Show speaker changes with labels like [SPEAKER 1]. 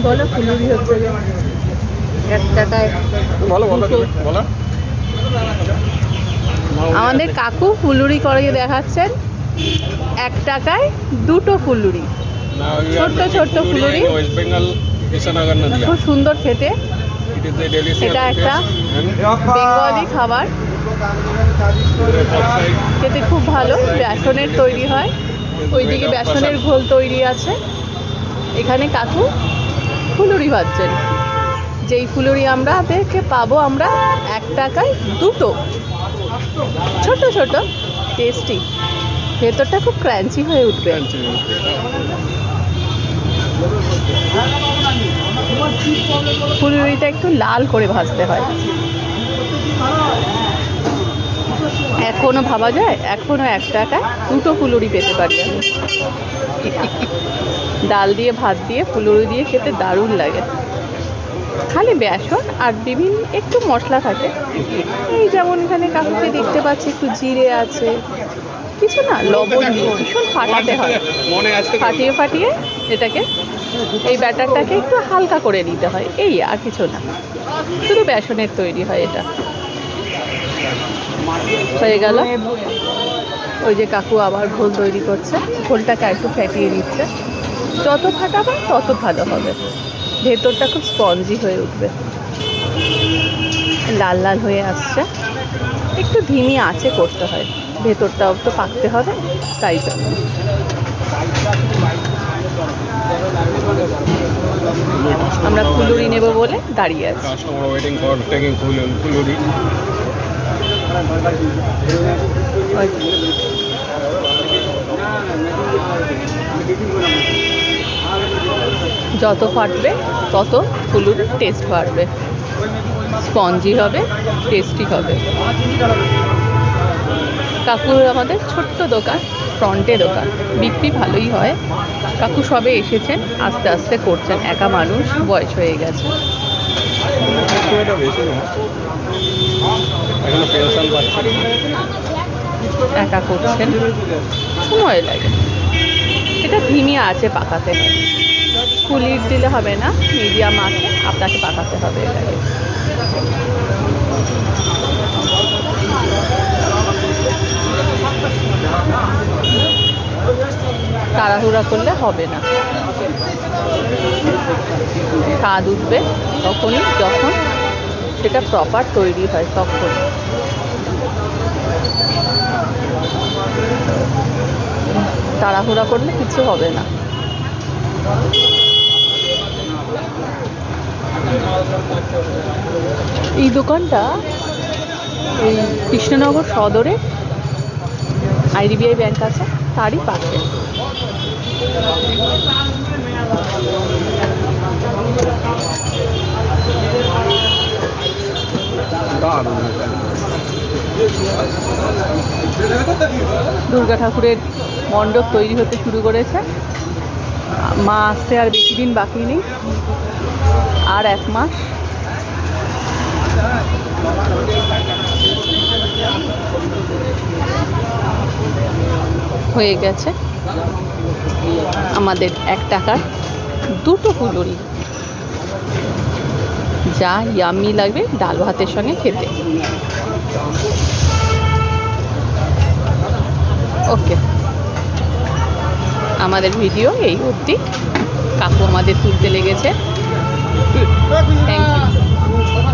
[SPEAKER 1] বলো ফুলুরি হচ্ছে 1 টাকায়।
[SPEAKER 2] ভালো ভালো বলো।
[SPEAKER 1] আমাদের কাকু ফুলুরি করে দেখাচ্ছেন 1 টাকায় 2টো ফুলুরি, ছোট্ট ছোট্ট ফুলুরি,
[SPEAKER 2] ওয়েস্ট বেঙ্গল কৃষ্ণনগর নদিয়া।
[SPEAKER 1] খুব সুন্দর খেতে। এটা একটা বেঙ্গলি খাবার, খেতে খুব ভালো। বেসনের তৈরি হয়, ওইদিকে বেসনের ঘোল তৈরি আছে। এখানে কাকু ফুলুরি ভাজছেন, যেই ফুলুরি আমরা দেখে পাবো আমরা 1 টাকায় 2টো, ছোট ছোট, টেস্টি, ভেতরটা খুব ক্রাঞ্চি হয়ে উঠবে। ফুলুরিটা একটু লাল করে ভাজতে হয়। এখনো ভাবা যায়, এখনো 1 টাকায় 2টো ফুলুরি পেতে পারি আমি। ডাল দিয়ে ভাত দিয়ে ফুলুরি দিয়ে খেতে দারুণ লাগে। খালি বেসন আর বিভিন্ন একটু মশলা থাকে, এই যেমন এখানে কাকুকে দেখতে পাচ্ছি একটু জিরে আছে, কিছু না, লবণ দিয়ে ভীষণ ফাটাতে হয়। ফাটিয়ে ফাটিয়ে এটাকে, এই ব্যাটারটাকে একটু হালকা করে নিতে হয়, এই আর কিছু না, শুধু বেসনের তৈরি হয় এটা। হয়ে গেল। ওই যে কাকু আবার ঘোল তৈরি করছে, ঘোলটাকে একটু ফেটিয়ে দিচ্ছে। যত ফাটাবে তত ভালো হবে, ভেতরটা খুব স্পঞ্জি হয়ে উঠবে। লাল লাল হয়ে আসছে, একটু ধিমি আঁচে করতে হয়, ভেতরটাও তো পাকতে হবে, তাই জন্য। আমরা ফুলুরি নেব বলে দাঁড়িয়ে আছি। যত ফাটবে তত ফুলুরির টেস্ট বাড়বে, স্পঞ্জি হবে, টেস্টি হবে। কাকুর আমাদের ছোট্ট দোকান, ফ্রন্টে দোকান, বিক্রি ভালোই হয়। কাকু সবে এসেছেন, আস্তে আস্তে করছেন, একা মানুষ, বয়স হয়ে গেছে। একা করছেন, সময় লাগে, এটা ধিমি আছে পাকাতে হয়। ফুল হিট দিলে হবে না, মিডিয়াম আছে আপনাকে পাকাতে হবে এটাকে। তাড়াহুড়া করলে হবে না, স্বাদ উঠবে তখনই যখন সেটা প্রপার তৈরি হয়, তখন। তাড়াহুড়া করলে কিছু হবে না। এই দোকানটা এই কৃষ্ণনগর সদরে IDBI ব্যাংক আছে, তারই পাশে। দুর্গা ঠাকুরের মণ্ডপ তৈরি হতে শুরু করেছে, মা আসতে আর বেশি দিন বাকি নেই, আর 1 মাস। হয়ে গেছে আমাদের 1 টাকার 2টো ফুলুরি, যা ইয়াম্মি লাগবে ডাল ভাতের সঙ্গে খেতে। ওকে, আমাদের ভিডিও এই অবধি। কাকু আমাদের তুলতে লেগেছে। Thank you.